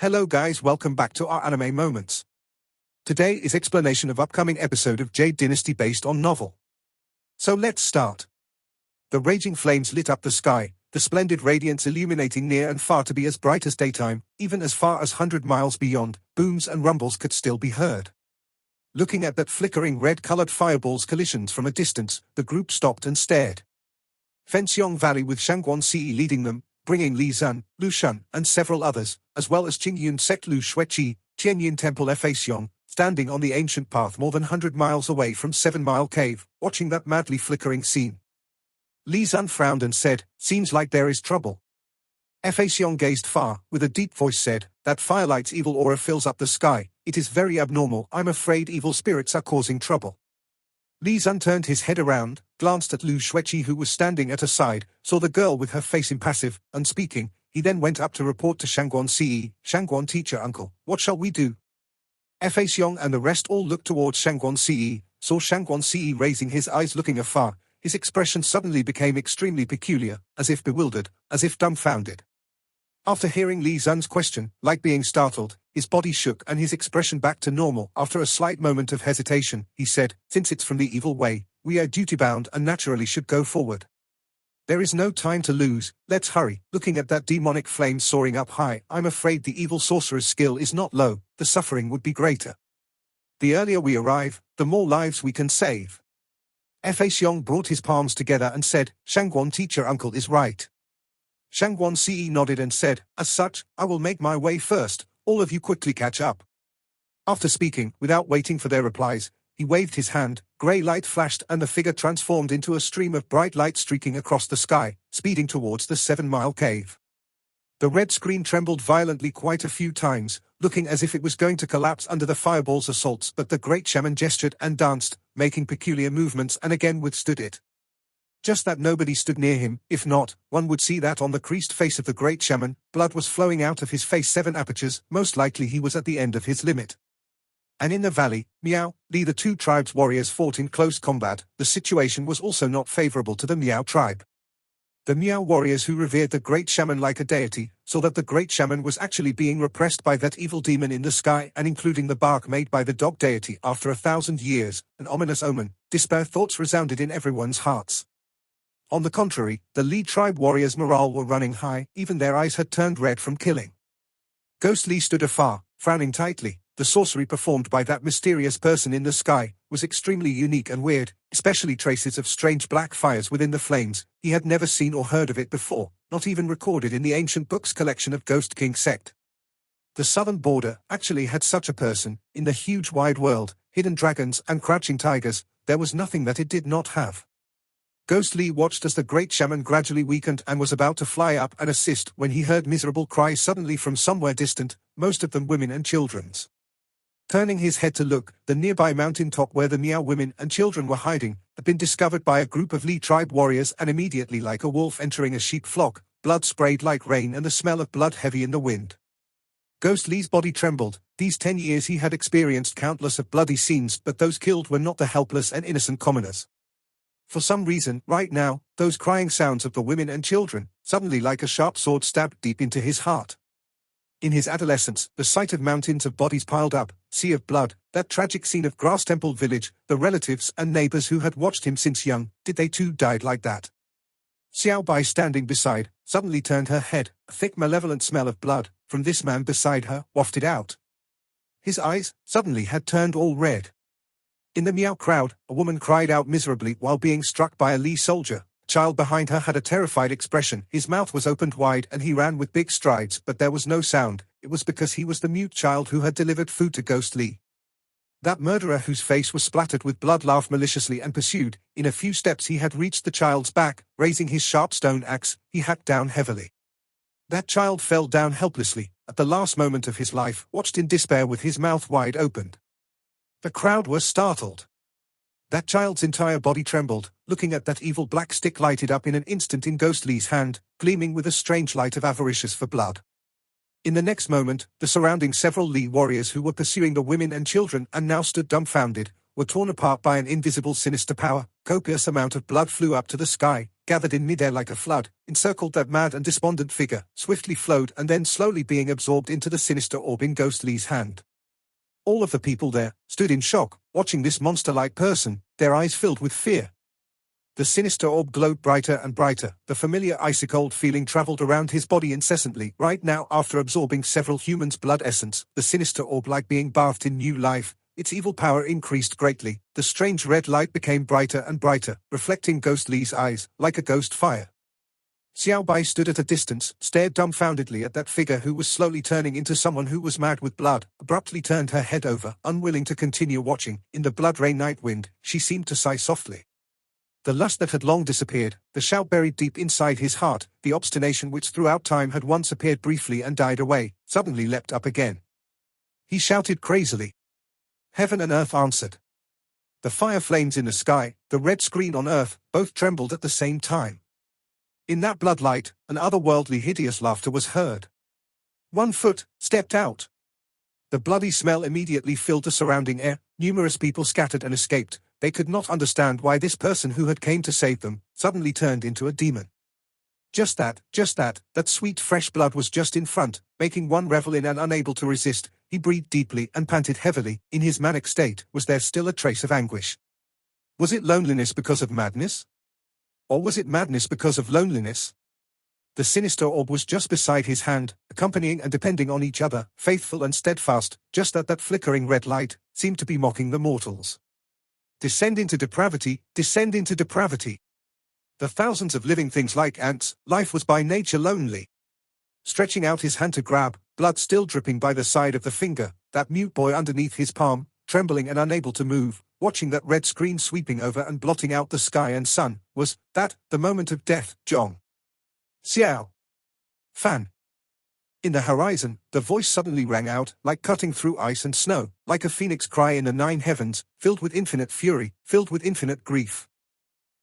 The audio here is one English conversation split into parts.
Hello guys, welcome back to our anime moments. Today is explanation of upcoming episode of Jade Dynasty based on novel. So let's start. The raging flames lit up the sky, the splendid radiance illuminating near and far to be as bright as daytime, even as far as 100 miles beyond, booms and rumbles could still be heard. Looking at that flickering red-colored fireball's collisions from a distance, the group stopped and stared. Fenxiong Valley with Shangguan Ce leading them, bringing Li Zun, Lu Shun, and several others, as well as Qingyun sect Lu Shuiqi, Tianyin Temple Feixiong, standing on the ancient path more than 100 miles away from 7 Mile Cave, watching that madly flickering scene. Li Zun frowned and said, "Seems like there is trouble." Feixiong gazed far, with a deep voice said, "That firelight's evil aura fills up the sky. It is very abnormal. I'm afraid evil spirits are causing trouble." Li Zun turned his head around, glanced at Lu Shuiqi who was standing at her side, saw the girl with her face impassive, unspeaking. He then went up to report to Shangguan Ce, "Shangguan teacher uncle, what shall we do?" Feixiong and the rest all looked towards Shangguan Ce, saw Shangguan Ce raising his eyes looking afar. His expression suddenly became extremely peculiar, as if bewildered, as if dumbfounded. After hearing Li Zun's question, like being startled, his body shook and his expression back to normal. After a slight moment of hesitation, he said, "Since it's from the evil way, we are duty-bound and naturally should go forward. There is no time to lose, let's hurry." Looking at that demonic flame soaring up high, "I'm afraid the evil sorcerer's skill is not low, the suffering would be greater. The earlier we arrive, the more lives we can save." Feixiong brought his palms together and said, "Shangguan teacher uncle is right." Shangguan Ce nodded and said, "As such, I will make my way first, all of you quickly catch up." After speaking, without waiting for their replies, he waved his hand, grey light flashed and the figure transformed into a stream of bright light streaking across the sky, speeding towards the 7 Mile Cave. The red screen trembled violently quite a few times, looking as if it was going to collapse under the fireball's assaults, but the great shaman gestured and danced, making peculiar movements and again withstood it. Just that nobody stood near him, if not, one would see that on the creased face of the great shaman, blood was flowing out of his face 7 apertures, most likely he was at the end of his limit. And in the valley, Miao, Li the two tribes' warriors fought in close combat. The situation was also not favorable to the Miao tribe. The Miao warriors who revered the great shaman like a deity, saw that the great shaman was actually being repressed by that evil demon in the sky and including the bark made by the dog deity after 1,000 years, an ominous omen. Despair thoughts resounded in everyone's hearts. On the contrary, the Li tribe warriors' morale were running high, even their eyes had turned red from killing. Ghost Li stood afar, frowning tightly. The sorcery performed by that mysterious person in the sky was extremely unique and weird, especially traces of strange black fires within the flames. He had never seen or heard of it before, not even recorded in the ancient books collection of Ghost King sect. The southern border actually had such a person. In the huge wide world, hidden dragons and crouching tigers, there was nothing that it did not have. Ghost Li watched as the great shaman gradually weakened and was about to fly up and assist when he heard miserable cries suddenly from somewhere distant, most of them women and children's. Turning his head to look, the nearby mountain top where the Miao women and children were hiding had been discovered by a group of Li tribe warriors, and immediately, like a wolf entering a sheep flock, blood sprayed like rain and the smell of blood heavy in the wind. Ghost Li's body trembled. These 10 years he had experienced countless of bloody scenes, but those killed were not the helpless and innocent commoners. For some reason, right now, those crying sounds of the women and children, suddenly like a sharp sword stabbed deep into his heart. In his adolescence, the sight of mountains of bodies piled up, sea of blood, that tragic scene of Grass Temple Village, the relatives and neighbors who had watched him since young, did they too die like that? Xiao Bai, standing beside, suddenly turned her head. A thick malevolent smell of blood, from this man beside her, wafted out. His eyes, suddenly had turned all red. In the Miao crowd, a woman cried out miserably while being struck by a Li soldier. A child behind her had a terrified expression. His mouth was opened wide and he ran with big strides, but there was no sound. It was because he was the mute child who had delivered food to Ghost Li. That murderer whose face was splattered with blood laughed maliciously and pursued. In a few steps he had reached the child's back. Raising his sharp stone axe, he hacked down heavily. That child fell down helplessly, at the last moment of his life, watched in despair with his mouth wide opened. The crowd was startled. That child's entire body trembled, looking at that evil black stick lighted up in an instant in Ghost Li's hand, gleaming with a strange light of avaricious for blood. In the next moment, the surrounding several Li warriors who were pursuing the women and children and now stood dumbfounded, were torn apart by an invisible sinister power. Copious amount of blood flew up to the sky, gathered in midair like a flood, encircled that mad and despondent figure, swiftly flowed and then slowly being absorbed into the sinister orb in Ghost Lee's hand. All of the people there stood in shock, watching this monster-like person, their eyes filled with fear. The sinister orb glowed brighter and brighter. The familiar icy-cold feeling traveled around his body incessantly. Right now, after absorbing several humans' blood essence, the sinister orb like being bathed in new life. Its evil power increased greatly. The strange red light became brighter and brighter, reflecting Ghost Lee's eyes, like a ghost fire. Xiao Bai stood at a distance, stared dumbfoundedly at that figure who was slowly turning into someone who was mad with blood, abruptly turned her head over, unwilling to continue watching. In the blood-rain night wind, she seemed to sigh softly. The lust that had long disappeared, the shout buried deep inside his heart, the obstination which throughout time had once appeared briefly and died away, suddenly leapt up again. He shouted crazily. Heaven and earth answered. The fire flames in the sky, the red screen on earth, both trembled at the same time. In that bloodlight, an otherworldly hideous laughter was heard. One foot stepped out. The bloody smell immediately filled the surrounding air. Numerous people scattered and escaped. They could not understand why this person who had came to save them suddenly turned into a demon. Just that sweet fresh blood was just in front, making one revel in and unable to resist. He breathed deeply and panted heavily. In his manic state, was there still a trace of anguish? Was it loneliness because of madness? Or was it madness because of loneliness? The sinister orb was just beside his hand, accompanying and depending on each other, faithful and steadfast, just that flickering red light seemed to be mocking the mortals. Descend into depravity, descend into depravity. The thousands of living things like ants, life was by nature lonely. Stretching out his hand to grab, blood still dripping by the side of the finger, that mute boy underneath his palm, trembling and unable to move, watching that red screen sweeping over and blotting out the sky and sun, was that the moment of death? Zhong Xiao Fan. In the horizon, the voice suddenly rang out, like cutting through ice and snow, like a phoenix cry in the 9 heavens, filled with infinite fury, filled with infinite grief.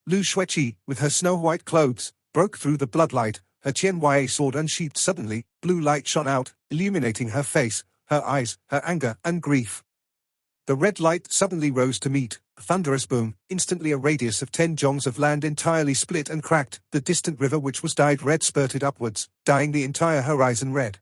Lu Xueqi, with her snow-white clothes, broke through the bloodlight, her Qianhua sword unsheathed suddenly, blue light shone out, illuminating her face, her eyes, her anger and grief. The red light suddenly rose to meet a thunderous boom. Instantly a radius of 10 jongs of land entirely split and cracked. The distant river which was dyed red spurted upwards, dyeing the entire horizon red.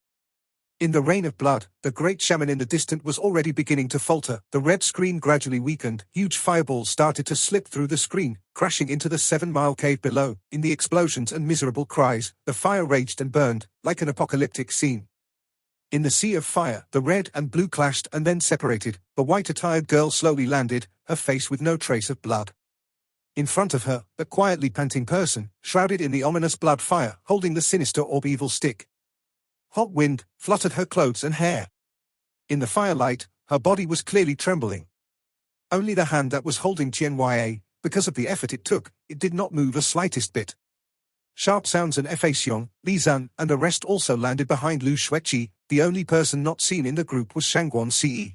In the rain of blood, the great shaman in the distant was already beginning to falter. The red screen gradually weakened. Huge fireballs started to slip through the screen, crashing into the 7-mile cave below. In the explosions and miserable cries, the fire raged and burned, like an apocalyptic scene. In the sea of fire, the red and blue clashed and then separated. The white-attired girl slowly landed, her face with no trace of blood. In front of her, the quietly panting person, shrouded in the ominous blood fire, holding the sinister orb evil stick. Hot wind fluttered her clothes and hair. In the firelight, her body was clearly trembling. Only the hand that was holding Qianhua, because of the effort it took, it did not move the slightest bit. Sharp sounds and Fa Xiong, Li Zan, and the rest also landed behind Lu Xueqi. The only person not seen in the group was Shangguan Ce.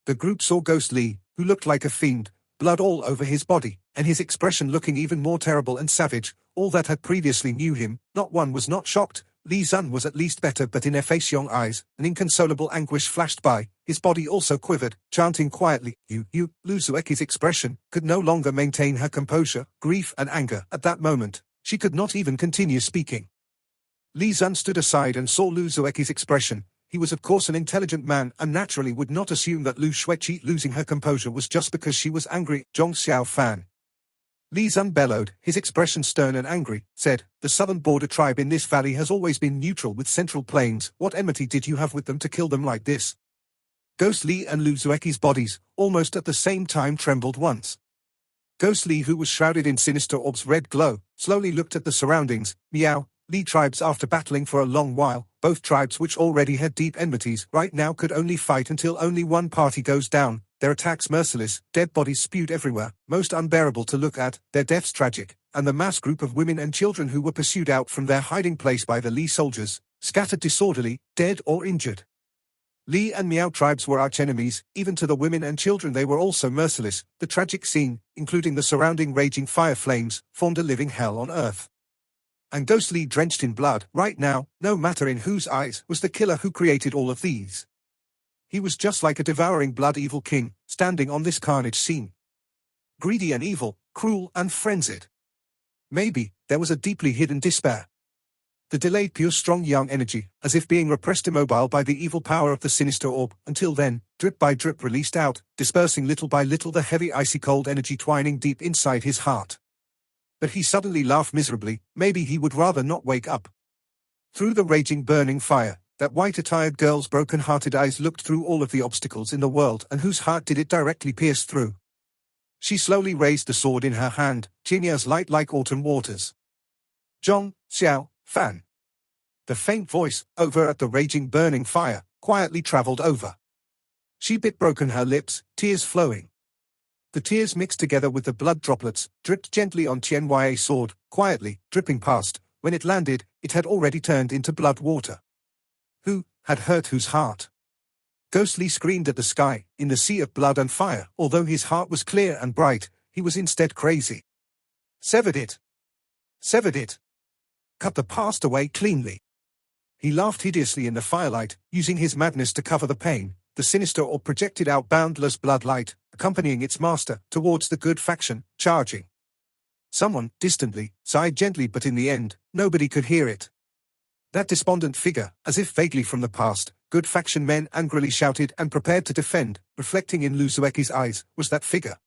The group saw Ghost Li, who looked like a fiend, blood all over his body, and his expression looking even more terrible and savage. All that had previously knew him, not one was not shocked. Li Zan was at least better, but in Fa Xiong's eyes, an inconsolable anguish flashed by. His body also quivered, chanting quietly, You. Lu Xueqi's expression could no longer maintain her composure, grief and anger. At that moment, she could not even continue speaking. Li Zan stood aside and saw Lu Xueqi's expression. He was of course an intelligent man and naturally would not assume that Lu Xueqi losing her composure was just because she was angry. Zhong Xiao Fan. Li Zan bellowed, his expression stern and angry, said, The southern border tribe in this valley has always been neutral with Central Plains. What enmity did you have with them to kill them like this? Ghost Li and Lu Xueqi's bodies, almost at the same time, trembled once. Ghost Li, who was shrouded in sinister orb's red glow, slowly looked at the surroundings. Miao, Li tribes, after battling for a long while, both tribes which already had deep enmities right now could only fight until only one party goes down. Their attacks merciless, dead bodies spewed everywhere, most unbearable to look at, their deaths tragic, and the mass group of women and children who were pursued out from their hiding place by the Li soldiers, scattered disorderly, dead or injured. Li and Miao tribes were archenemies. Even to the women and children they were also merciless. The tragic scene, including the surrounding raging fire flames, formed a living hell on earth. And Ghost Li, drenched in blood, right now, no matter in whose eyes, was the killer who created all of these. He was just like a devouring blood evil king, standing on this carnage scene. Greedy and evil, cruel and frenzied. Maybe there was a deeply hidden despair. The delayed pure strong young energy, as if being repressed immobile by the evil power of the sinister orb, until then, drip by drip released out, dispersing little by little the heavy icy cold energy twining deep inside his heart. But he suddenly laughed miserably. Maybe he would rather not wake up. Through the raging burning fire, that white-attired girl's broken-hearted eyes looked through all of the obstacles in the world, and whose heart did it directly pierce through? She slowly raised the sword in her hand, Jinya's light like autumn waters. Zhong, Xiao, Fan. The faint voice, over at the raging burning fire, quietly traveled over. She bit broken her lips, tears flowing. The tears mixed together with the blood droplets, dripped gently on Tiany's sword, quietly, dripping past. When it landed, it had already turned into blood water. Who had hurt whose heart? Ghostly screamed at the sky, in the sea of blood and fire. Although his heart was clear and bright, he was instead crazy. Severed it. Severed it. Cut the past away cleanly. He laughed hideously in the firelight, using his madness to cover the pain. The sinister orb projected out boundless bloodlight, accompanying its master, towards the good faction, charging. Someone, distantly, sighed gently, but in the end, nobody could hear it. That despondent figure, as if vaguely from the past, good faction men angrily shouted and prepared to defend, reflecting in Lu Zueki's eyes, was that figure.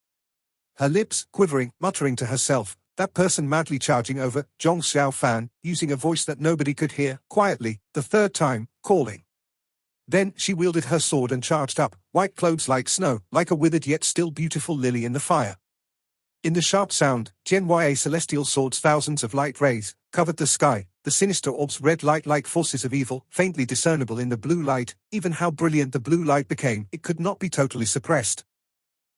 Her lips, quivering, muttering to herself, that person madly charging over, Zhong Xiao Fan, using a voice that nobody could hear, quietly, the third time, calling. Then she wielded her sword and charged up, white clothes like snow, like a withered yet still beautiful lily in the fire. In the sharp sound, Tiany's celestial sword's thousands of light rays covered the sky, the sinister orb's red light like forces of evil, faintly discernible in the blue light. Even how brilliant the blue light became, it could not be totally suppressed.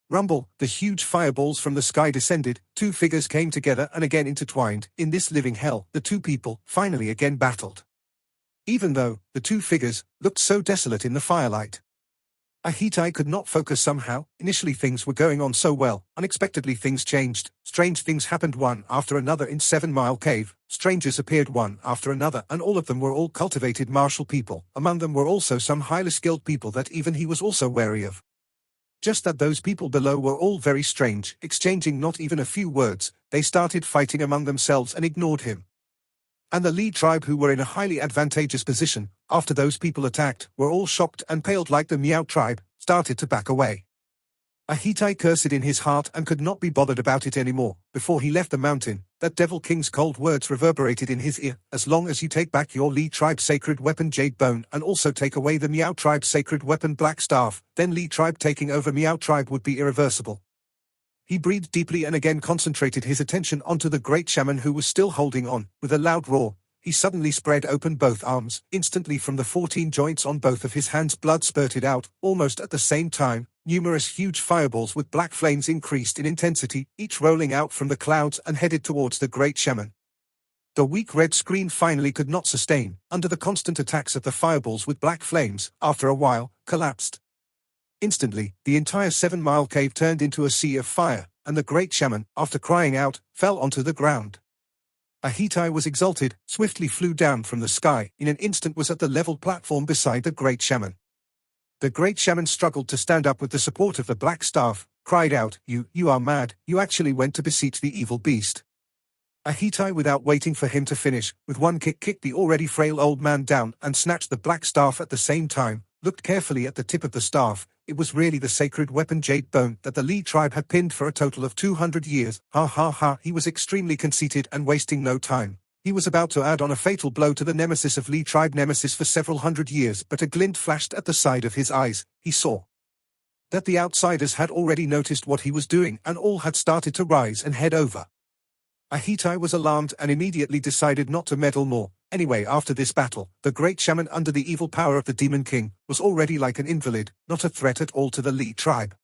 Rumble, the huge fireballs from the sky descended, two figures came together and again intertwined. In this living hell, the two people, finally again battled. Even though, the two figures, looked so desolate in the firelight. Ahitai could not focus somehow. Initially things were going on so well, unexpectedly things changed. Strange things happened one after another in 7 Mile Cave. Strangers appeared one after another, and all of them were all cultivated martial people. Among them were also some highly skilled people that even he was also wary of. Just that those people below were all very strange, exchanging not even a few words. They started fighting among themselves and ignored him. And the Li tribe, who were in a highly advantageous position, after those people attacked, were all shocked and paled like the Miao tribe, started to back away. Ahitai cursed in his heart and could not be bothered about it anymore. Before he left the mountain, that Devil King's cold words reverberated in his ear. As long as you take back your Li tribe's sacred weapon Jade Bone and also take away the Miao tribe's sacred weapon Black Staff, then Li tribe taking over Miao tribe would be irreversible. He breathed deeply and again concentrated his attention onto the great shaman who was still holding on. With a loud roar, he suddenly spread open both arms. Instantly from the 14 joints on both of his hands blood spurted out. Almost at the same time, numerous huge fireballs with black flames increased in intensity, each rolling out from the clouds and headed towards the great shaman. The weak red screen finally could not sustain, under the constant attacks of the fireballs with black flames, after a while, collapsed. Instantly, the entire 7 Mile Cave turned into a sea of fire, and the great shaman, after crying out, fell onto the ground. Ahitai was exalted, swiftly flew down from the sky, in an instant was at the leveled platform beside the great shaman. The great shaman struggled to stand up with the support of the black staff, cried out, You are mad, you actually went to beseech the evil beast. Ahitai, without waiting for him to finish, with one kick kicked the already frail old man down and snatched the black staff at the same time, looked carefully at the tip of the staff. It was really the sacred weapon Jade Bone that the Li tribe had pinned for a total of 200 years. Ha ha ha, he was extremely conceited and wasting no time. He was about to add on a fatal blow to the nemesis of Li tribe nemesis for several hundred years, but a glint flashed at the side of his eyes. He saw that the outsiders had already noticed what he was doing and all had started to rise and head over. Ahitai was alarmed and immediately decided not to meddle more. Anyway, after this battle, the great shaman under the evil power of the Demon King was already like an invalid, not a threat at all to the Li tribe.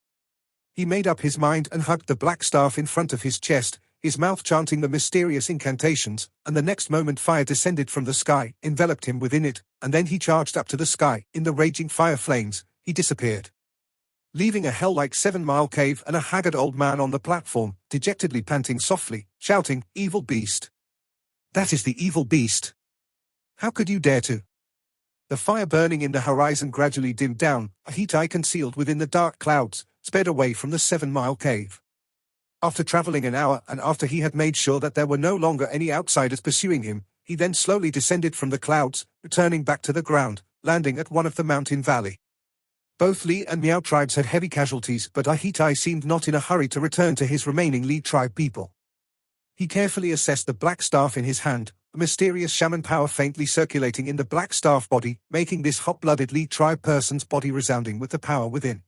He made up his mind and hugged the black staff in front of his chest, his mouth chanting the mysterious incantations, and the next moment fire descended from the sky, enveloped him within it, and then he charged up to the sky. In the raging fire flames, he disappeared, leaving a hell-like 7 Mile Cave and a haggard old man on the platform, dejectedly panting softly, shouting, Evil beast! That is the evil beast! How could you dare to? The fire burning in the horizon gradually dimmed down. Ahitai, concealed within the dark clouds, sped away from the 7 Mile Cave. After traveling an hour and after he had made sure that there were no longer any outsiders pursuing him, he then slowly descended from the clouds, returning back to the ground, landing at one of the mountain valley. Both Li and Miao tribes had heavy casualties, but Ahitai seemed not in a hurry to return to his remaining Li tribe people. He carefully assessed the black staff in his hand, a mysterious shaman power faintly circulating in the black staff body, making this hot-blooded Li tribe person's body resounding with the power within.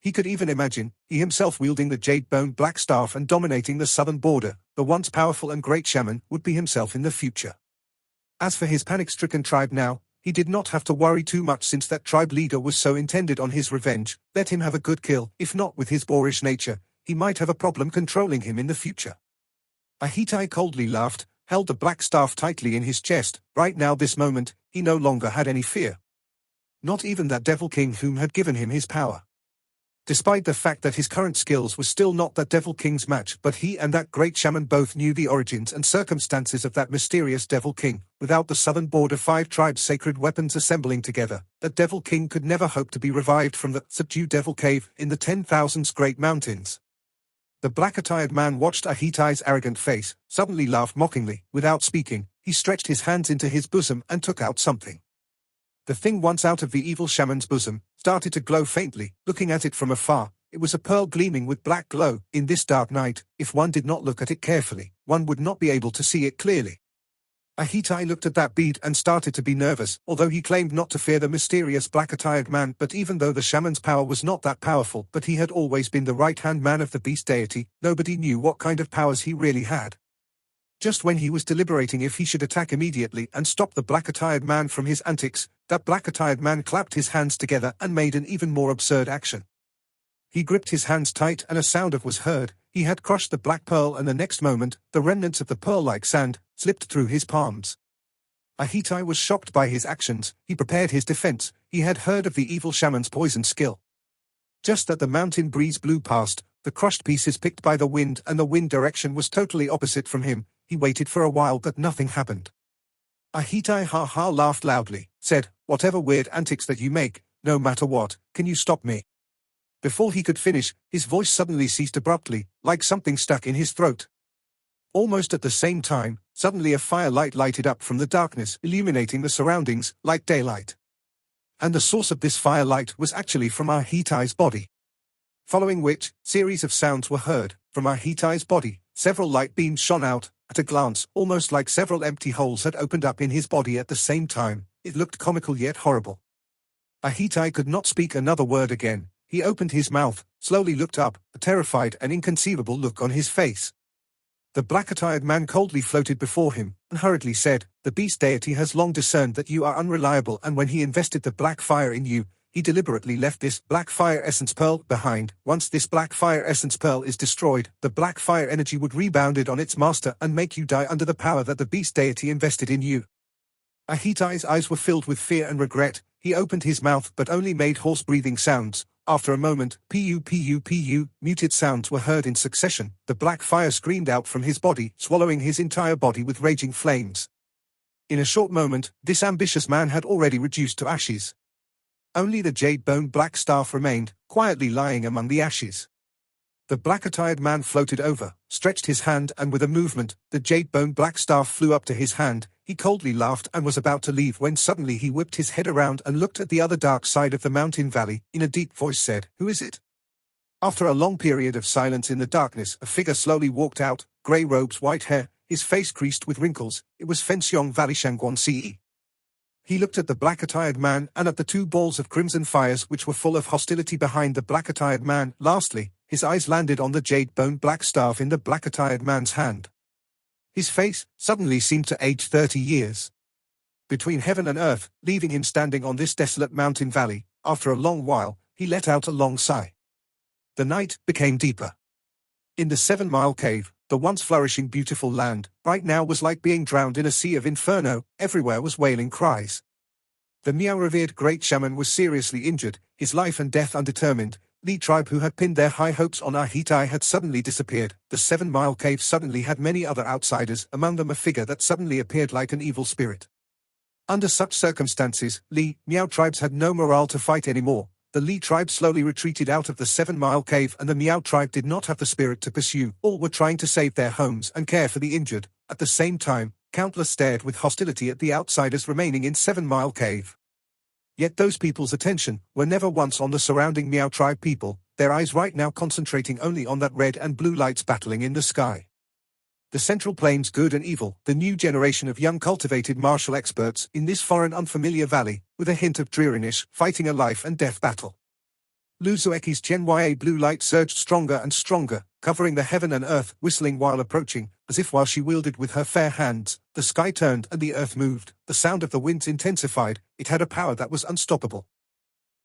He could even imagine, he himself wielding the jade-bone black staff and dominating the southern border, the once powerful and great shaman would be himself in the future. As for his panic-stricken tribe now, he did not have to worry too much since that tribe leader was so intent on his revenge. Let him have a good kill, if not with his boorish nature, he might have a problem controlling him in the future. Ahitai coldly laughed, held the black staff tightly in his chest. Right now this moment, he no longer had any fear. Not even that Devil King whom had given him his power. Despite the fact that his current skills were still not that Devil King's match, but he and that great shaman both knew the origins and circumstances of that mysterious Devil King. Without the southern border 5 tribes' sacred weapons assembling together, that Devil King could never hope to be revived from the subdued Devil Cave in the 10,000 Great Mountains. The black-attired man watched Ahitai's arrogant face, suddenly laughed mockingly. Without speaking, he stretched his hands into his bosom and took out something. The thing once out of the evil shaman's bosom started to glow faintly. Looking at it from afar, it was a pearl gleaming with black glow. In this dark night, if one did not look at it carefully, one would not be able to see it clearly. Ahitai looked at that bead and started to be nervous, although he claimed not to fear the mysterious black-attired man. But even though the shaman's power was not that powerful, but he had always been the right-hand man of the beast deity, nobody knew what kind of powers he really had. Just when he was deliberating if he should attack immediately and stop the black-attired man from his antics, that black-attired man clapped his hands together and made an even more absurd action. He gripped his hands tight and a sound was heard. He had crushed the black pearl, and the next moment, the remnants of the pearl-like sand slipped through his palms. Ahitai was shocked by his actions. He prepared his defense. He had heard of the evil shaman's poison skill. Just as the mountain breeze blew past, the crushed pieces picked by the wind, and the wind direction was totally opposite from him. He waited for a while, but nothing happened. Ahitai ha-ha laughed loudly, said, "Whatever weird antics that you make, no matter what, can you stop me?" Before he could finish, his voice suddenly ceased abruptly, like something stuck in his throat. Almost at the same time, suddenly a firelight lighted up from the darkness, illuminating the surroundings, like daylight. And the source of this firelight was actually from Ahitai's body. Following which, series of sounds were heard. From Ahitai's body, several light beams shone out. At a glance, almost like several empty holes had opened up in his body at the same time. It looked comical yet horrible. Ahitai could not speak another word again. He opened his mouth, slowly looked up, a terrified and inconceivable look on his face. The black-attired man coldly floated before him, and hurriedly said, "The beast deity has long discerned that you are unreliable, and when he invested the black fire in you, he deliberately left this black fire essence pearl behind. Once this black fire essence pearl is destroyed, the black fire energy would rebound it on its master and make you die under the power that the beast deity invested in you." Ahitai's eyes were filled with fear and regret. He opened his mouth but only made hoarse breathing sounds. After a moment, pu, muted sounds were heard in succession. The black fire screamed out from his body, swallowing his entire body with raging flames. In a short moment, this ambitious man had already reduced to ashes. Only the jade-bone black staff remained, quietly lying among the ashes. The black-attired man floated over, stretched his hand, and with a movement, the jade-bone black staff flew up to his hand. He coldly laughed and was about to leave when suddenly he whipped his head around and looked at the other dark side of the mountain valley. In a deep voice said, "Who is it?" After a long period of silence in the darkness, a figure slowly walked out, grey robes, white hair, his face creased with wrinkles. It was Fenxiong Valishangguan Ce. He looked at the black-attired man and at the 2 balls of crimson fires which were full of hostility behind the black-attired man. Lastly, his eyes landed on the jade-bone black staff in the black-attired man's hand. His face suddenly seemed to age 30 years. Between heaven and earth, leaving him standing on this desolate mountain valley, after a long while, he let out a long sigh. The night became deeper. In the 7-mile cave, the once flourishing beautiful land, right now was like being drowned in a sea of inferno. Everywhere was wailing cries. The Miao revered great shaman was seriously injured, his life and death undetermined. The tribe who had pinned their high hopes on Ahitai had suddenly disappeared. The 7-mile cave suddenly had many other outsiders, among them a figure that suddenly appeared like an evil spirit. Under such circumstances, Miao tribes had no morale to fight anymore. The Li tribe slowly retreated out of the 7-mile cave, and the Miao tribe did not have the spirit to pursue. All were trying to save their homes and care for the injured. At the same time, countless stared with hostility at the outsiders remaining in 7-mile cave. Yet those people's attention were never once on the surrounding Miao tribe people, their eyes right now concentrating only on that red and blue lights battling in the sky. The Central Plains, good and evil, the new generation of young cultivated martial experts in this foreign unfamiliar valley, with a hint of dreariness, fighting a life and death battle. Lu Zueki's Qianhua blue light surged stronger and stronger, covering the heaven and earth, whistling while approaching, as if while she wielded with her fair hands, the sky turned and the earth moved, the sound of the winds intensified. It had a power that was unstoppable.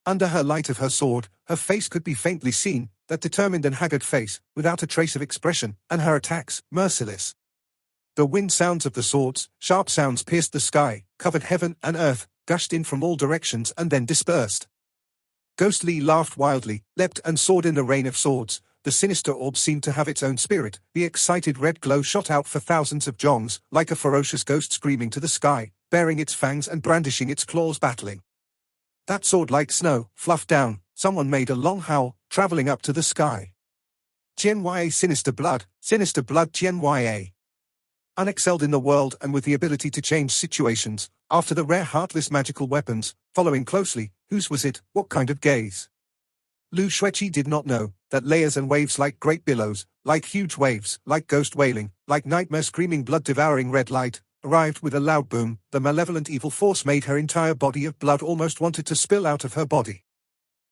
Under her light of her sword, her face could be faintly seen, that determined and haggard face, without a trace of expression, and her attacks, merciless. The wind sounds of the swords, sharp sounds pierced the sky, covered heaven and earth, gushed in from all directions and then dispersed. Ghost Li laughed wildly, leapt and soared in the rain of swords. The sinister orb seemed to have its own spirit. The excited red glow shot out for thousands of jongs, like a ferocious ghost screaming to the sky, baring its fangs and brandishing its claws, battling. That sword like snow, fluffed down. Someone made a long howl, traveling up to the sky. Qianhua, sinister blood Qianhua. Unexcelled in the world and with the ability to change situations, after the rare heartless magical weapons, following closely, whose was it, what kind of gaze? Lu Xueqi did not know, that layers and waves like great billows, like huge waves, like ghost wailing, like nightmare screaming blood-devouring red light, arrived with a loud boom. The malevolent evil force made her entire body of blood almost wanted to spill out of her body.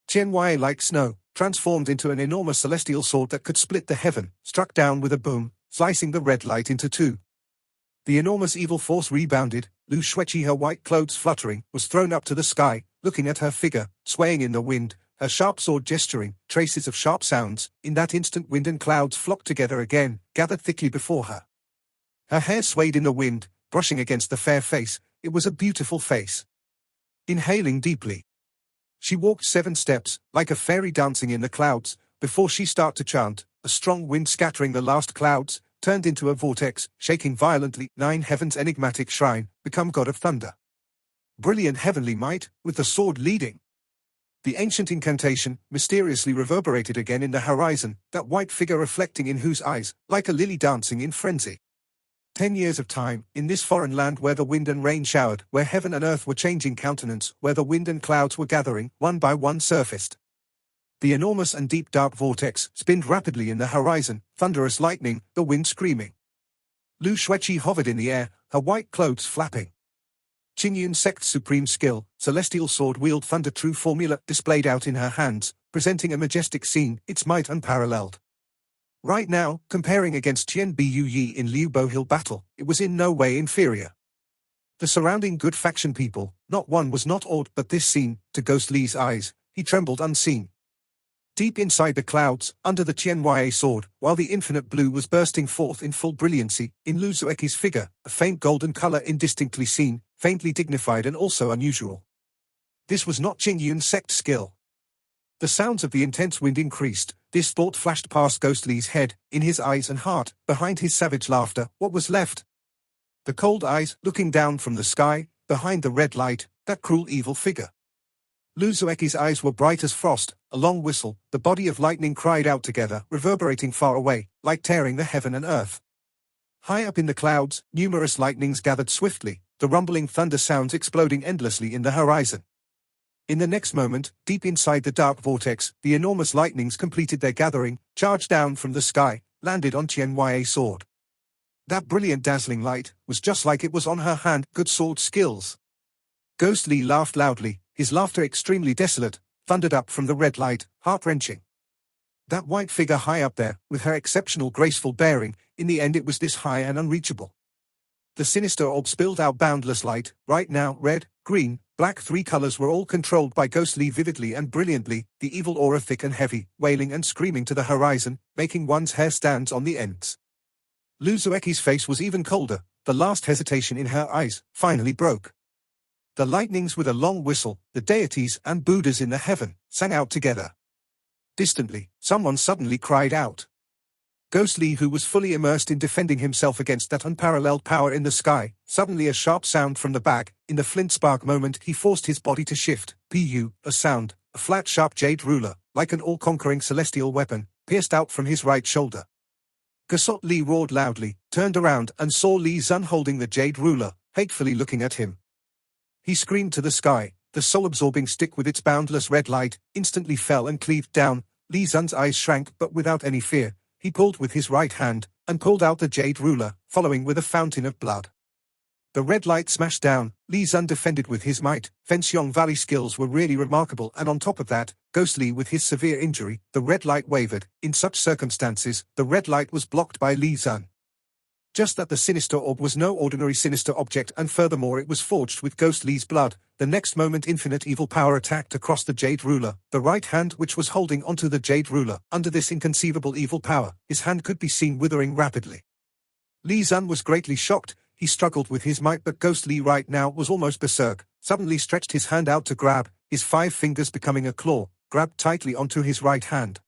Qianhua, like snow, transformed into an enormous celestial sword that could split the heaven, struck down with a boom, slicing the red light into two. The enormous evil force rebounded. Lu Xueqi, her white clothes fluttering, was thrown up to the sky, looking at her figure, swaying in the wind, her sharp sword gesturing, traces of sharp sounds. In that instant wind and clouds flocked together again, gathered thickly before her. Her hair swayed in the wind, brushing against the fair face. It was a beautiful face. Inhaling deeply, she walked 7 steps, like a fairy dancing in the clouds, before she started to chant. A strong wind scattering the last clouds, turned into a vortex, shaking violently. 9 heaven's enigmatic shrine, become god of thunder. Brilliant heavenly might, with the sword leading. The ancient incantation mysteriously reverberated again in the horizon, that white figure reflecting in whose eyes, like a lily dancing in frenzy. 10 years of time, in this foreign land where the wind and rain showered, where heaven and earth were changing countenance, where the wind and clouds were gathering, one by one surfaced. The enormous and deep dark vortex spinned rapidly in the horizon, thunderous lightning, the wind screaming. Lu Xueqi hovered in the air, her white clothes flapping. Qingyun sect's supreme skill, celestial sword wield thunder true formula displayed out in her hands, presenting a majestic scene, its might unparalleled. Right now, comparing against Qian Buyi in Liu Bohil battle, it was in no way inferior. The surrounding good faction people, not one was not awed, but this scene, to Ghost Li's eyes, he trembled unseen. Deep inside the clouds, under the Qianhua sword, while the infinite blue was bursting forth in full brilliancy, in Lu Zueki's figure, a faint golden color indistinctly seen, faintly dignified and also unusual. This was not Qingyun sect skill. The sounds of the intense wind increased. This thought flashed past Ghost Li's head, in his eyes and heart, behind his savage laughter, what was left? The cold eyes, looking down from the sky, behind the red light, that cruel evil figure. Lu Zueki's eyes were bright as frost, a long whistle, the body of lightning cried out together, reverberating far away, like tearing the heaven and earth. High up in the clouds, numerous lightnings gathered swiftly, the rumbling thunder sounds exploding endlessly in the horizon. In the next moment, deep inside the dark vortex, the enormous lightnings completed their gathering, charged down from the sky, landed on Qianhua's sword. That brilliant dazzling light was just like it was on her hand. Good sword skills. Ghost Li laughed loudly, his laughter extremely desolate, thundered up from the red light, heart-wrenching. That white figure high up there, with her exceptional graceful bearing, in the end it was this high and unreachable. The sinister orb spilled out boundless light. Right now, red, green, black, 3 colors were all controlled by Ghost Li vividly and brilliantly, the evil aura thick and heavy, wailing and screaming to the horizon, making one's hair stand on the ends. Lu Zueki's face was even colder, the last hesitation in her eyes finally broke. The lightnings with a long whistle, the deities and Buddhas in the heaven, sang out together. Distantly, someone suddenly cried out. Ghost Li, who was fully immersed in defending himself against that unparalleled power in the sky, suddenly a sharp sound from the back. In the flint spark moment he forced his body to shift. Pu, a sound, a flat sharp jade ruler, like an all-conquering celestial weapon, pierced out from his right shoulder. Gasot Li roared loudly, turned around and saw Li Zun holding the jade ruler, hatefully looking at him. He screamed to the sky. The soul-absorbing stick with its boundless red light instantly fell and cleaved down. Li Zun's eyes shrank, but without any fear. He pulled with his right hand and pulled out the jade ruler, following with a fountain of blood. The red light smashed down. Li Zun defended with his might. Fenxiong Valley skills were really remarkable, and on top of that, Ghost Li with his severe injury, the red light wavered. In such circumstances, the red light was blocked by Li Zun. Just that the sinister orb was no ordinary sinister object, and furthermore it was forged with Ghost Li's blood. The next moment infinite evil power attacked across the jade ruler, the right hand which was holding onto the jade ruler. Under this inconceivable evil power, his hand could be seen withering rapidly. Li Zun was greatly shocked. He struggled with his might, but Ghost Li right now was almost berserk, suddenly stretched his hand out to grab, his 5 fingers becoming a claw, grabbed tightly onto his right hand.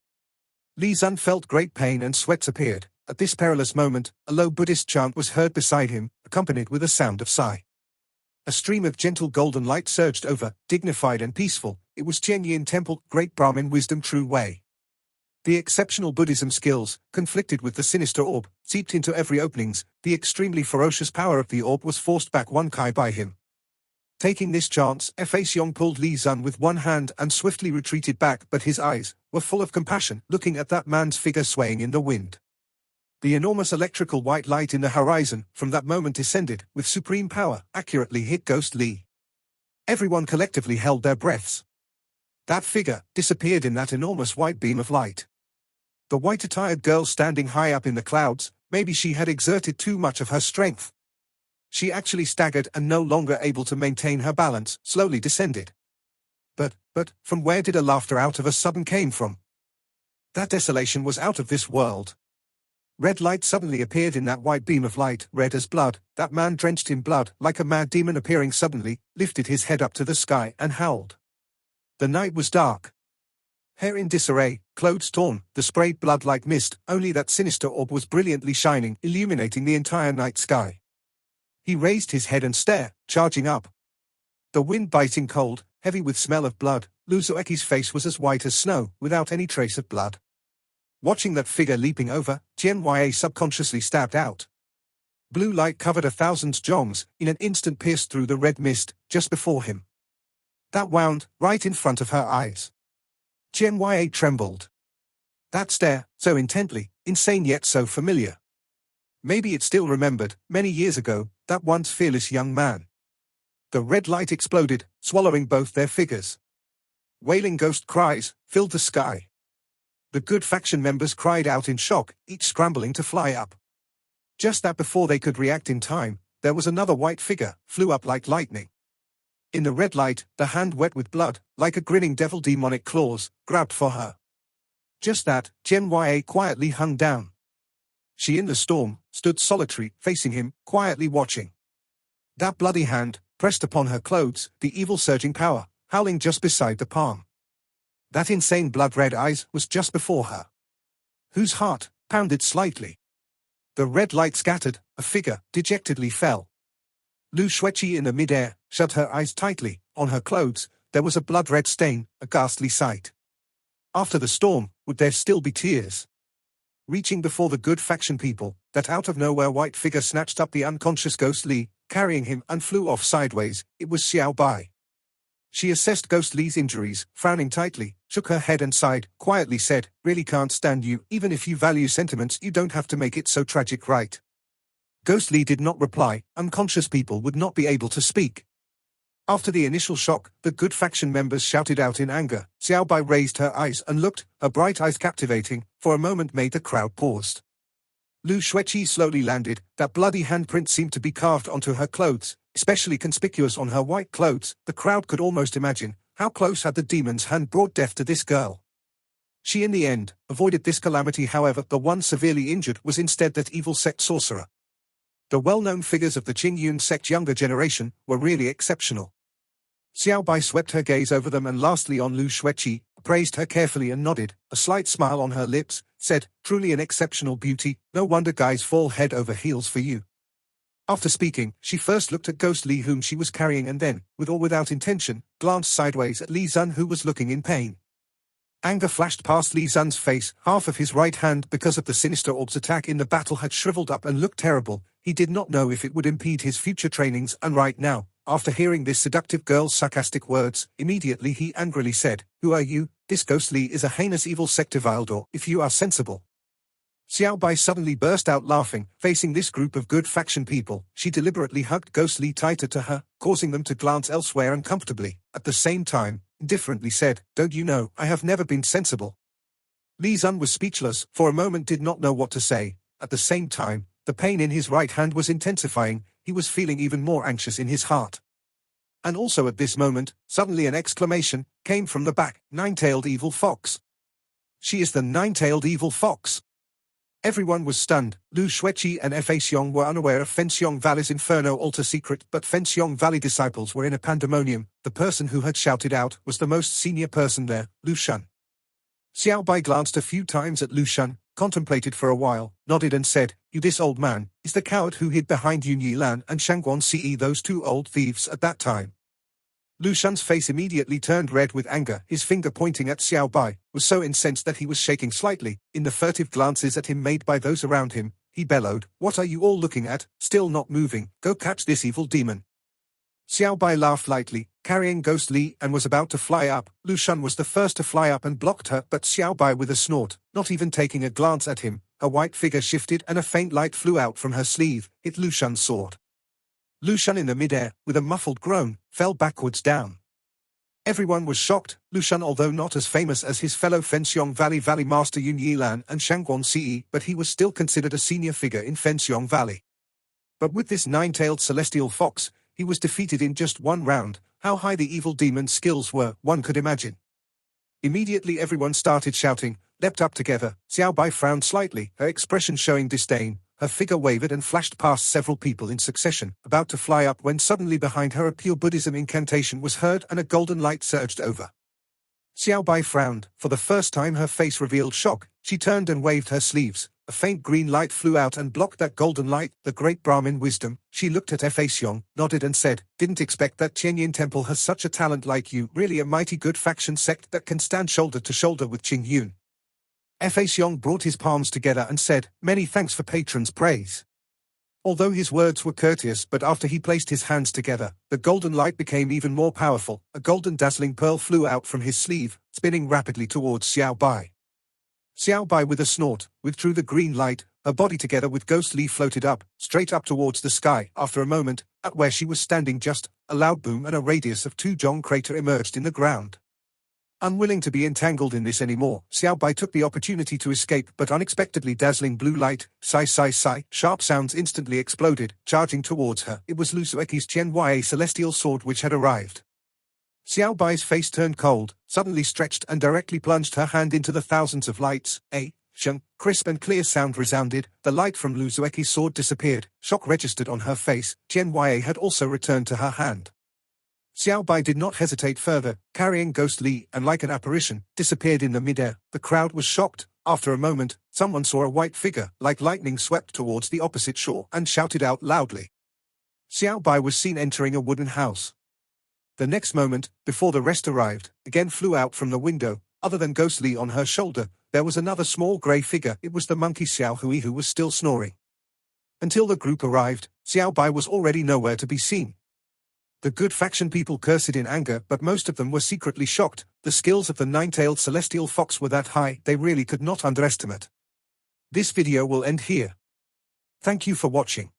Li Zun felt great pain and sweats appeared. At this perilous moment, a low Buddhist chant was heard beside him, accompanied with a sound of sigh. A stream of gentle golden light surged over, dignified and peaceful. It was Tianyin Temple, Great Brahmin Wisdom True Way. The exceptional Buddhism skills, conflicted with the sinister orb, seeped into every openings. The extremely ferocious power of the orb was forced back 1 kai by him. Taking this chance, Fenxiong pulled Li Zun with one hand and swiftly retreated back, but his eyes were full of compassion, looking at that man's figure swaying in the wind. The enormous electrical white light in the horizon, from that moment descended, with supreme power, accurately hit Ghost Li. Everyone collectively held their breaths. That figure disappeared in that enormous white beam of light. The white-attired girl standing high up in the clouds, maybe she had exerted too much of her strength. She actually staggered and, no longer able to maintain her balance, slowly descended. But, from where did a laughter out of a sudden came from? That desolation was out of this world. Red light suddenly appeared in that white beam of light, red as blood. That man, drenched in blood, like a mad demon appearing suddenly, lifted his head up to the sky and howled. The night was dark. Hair in disarray, clothes torn, the sprayed blood like mist, only that sinister orb was brilliantly shining, illuminating the entire night sky. He raised his head and stared, charging up. The wind biting cold, heavy with smell of blood, Lu Zueki's face was as white as snow, without any trace of blood. Watching that figure leaping over, Tianyi subconsciously stabbed out. Blue light covered 1,000 jongs, in an instant pierced through the red mist, just before him. That wound, right in front of her eyes. Tianyi trembled. That stare, so intently, insane yet so familiar. Maybe it still remembered, many years ago, that once fearless young man. The red light exploded, swallowing both their figures. Wailing ghost cries filled the sky. The good faction members cried out in shock, each scrambling to fly up. Just that before they could react in time, there was another white figure, flew up like lightning. In the red light, the hand wet with blood, like a grinning devil demonic claws, grabbed for her. Just that, Tianyi quietly hung down. She in the storm, stood solitary, facing him, quietly watching. That bloody hand, pressed upon her clothes, the evil surging power, howling just beside the palm. That insane blood-red eyes was just before her. Whose heart pounded slightly. The red light scattered, a figure dejectedly fell. Lu Xueqi in the mid-air, shut her eyes tightly. On her clothes, there was a blood-red stain, a ghastly sight. After the storm, would there still be tears? Reaching before the good faction people, that out-of-nowhere white figure snatched up the unconscious Ghost Li, carrying him, and flew off sideways. It was Xiao Bai. She assessed Ghost Li's injuries, frowning tightly, shook her head and sighed, quietly said, "Really can't stand you. Even if you value sentiments, you don't have to make it so tragic, right?" Ghost Li did not reply. Unconscious people would not be able to speak. After the initial shock, the good faction members shouted out in anger. Xiao Bai raised her eyes and looked, her bright eyes captivating, for a moment made the crowd pause. Lu Xueqi slowly landed. That bloody handprint seemed to be carved onto her clothes, especially conspicuous on her white clothes. The crowd could almost imagine, how close had the demon's hand brought death to this girl. She in the end avoided this calamity. However, the one severely injured was instead that evil sect sorcerer. The well-known figures of the Qingyun sect younger generation were really exceptional. Xiao Bai swept her gaze over them and lastly on Lu Xueqi, praised her carefully and nodded, a slight smile on her lips, said, "Truly an exceptional beauty, no wonder guys fall head over heels for you." After speaking, she first looked at Ghost Li whom she was carrying and then, with or without intention, glanced sideways at Li Zun who was looking in pain. Anger flashed past Li Zun's face, half of his right hand because of the sinister orb's attack in the battle had shriveled up and looked terrible. He did not know if it would impede his future trainings, and right now, after hearing this seductive girl's sarcastic words, immediately he angrily said, "Who are you? This Ghost Li is a heinous evil sector if you are sensible." Xiao Bai suddenly burst out laughing, facing this group of good faction people. She deliberately hugged Ghost Li tighter to her, causing them to glance elsewhere uncomfortably. At the same time, indifferently said, "Don't you know, I have never been sensible." Li Zun was speechless, for a moment did not know what to say. At the same time, the pain in his right hand was intensifying, he was feeling even more anxious in his heart. And also at this moment, suddenly an exclamation came from the back, "Nine-tailed evil fox! She is the nine-tailed evil fox!" Everyone was stunned. Lu Shuiqi and Fa Xiong were unaware of Fenxiong Valley's Inferno altar secret, but Fenxiong Valley disciples were in a pandemonium. The person who had shouted out was the most senior person there, Lu Shun. Xiao Bai glanced a few times at Lu Shun, contemplated for a while, nodded and said, "You this old man, is the coward who hid behind Yun Yilan and Shangguan Ce those two old thieves at that time." Lu Shun's face immediately turned red with anger, his finger pointing at Xiao Bai, was so incensed that he was shaking slightly. In the furtive glances at him made by those around him, he bellowed, "What are you all looking at, still not moving? Go catch this evil demon." Xiao Bai laughed lightly, carrying Ghost Li, and was about to fly up. Lu Shun was the first to fly up and blocked her, but Xiao Bai with a snort, not even taking a glance at him, her white figure shifted and a faint light flew out from her sleeve, hit Lu Shun's sword. Lu Shun in the midair, with a muffled groan, fell backwards down. Everyone was shocked. Lu Shun, although not as famous as his fellow Fenxiong Valley master Yun Yilan and Shangguan Ce, but he was still considered a senior figure in Fenxiong Valley. But with this nine-tailed celestial fox, he was defeated in just one round. How high the evil demon's skills were, one could imagine. Immediately everyone started shouting, leapt up together. Xiao Bai frowned slightly, her expression showing disdain. Her figure wavered and flashed past several people in succession, about to fly up when suddenly behind her a pure Buddhism incantation was heard and a golden light surged over. Xiao Bai frowned. For the first time her face revealed shock. She turned and waved her sleeves. A faint green light flew out and blocked that golden light, the great Brahmin wisdom. She looked at Fa Xiong, nodded and said, "Didn't expect that Qianyin Temple has such a talent like you, really a mighty good faction sect that can stand shoulder to shoulder with Qing Yun." Fa Xiong brought his palms together and said, "Many thanks for patron's praise." Although his words were courteous, but after he placed his hands together, the golden light became even more powerful. A golden dazzling pearl flew out from his sleeve, spinning rapidly towards Xiao Bai. Xiao Bai with a snort, withdrew the green light, her body together with Ghost Li floated up, straight up towards the sky. After a moment, at where she was standing just, a loud boom and a radius of 2 Zhong crater emerged in the ground. Unwilling to be entangled in this anymore, Xiao Bai took the opportunity to escape, but unexpectedly dazzling blue light, sai, sharp sounds instantly exploded, charging towards her. It was Lu Sueki's Qianhua celestial sword which had arrived. Xiao Bai's face turned cold, suddenly stretched and directly plunged her hand into the thousands of lights. Sheng, crisp and clear sound resounded, the light from Lu Sueki's sword disappeared, shock registered on her face, Qianhua had also returned to her hand. Xiao Bai did not hesitate further, carrying Ghost Li, and like an apparition, disappeared in the midair. The crowd was shocked. After a moment, someone saw a white figure, like lightning swept towards the opposite shore, and shouted out loudly. Xiao Bai was seen entering a wooden house. The next moment, before the rest arrived, again flew out from the window. Other than Ghost Li on her shoulder, there was another small grey figure. It was the monkey Xiao Hui who was still snoring. Until the group arrived, Xiao Bai was already nowhere to be seen. The good faction people cursed in anger, but most of them were secretly shocked. The skills of the nine-tailed celestial fox were that high, they really could not underestimate. This video will end here. Thank you for watching.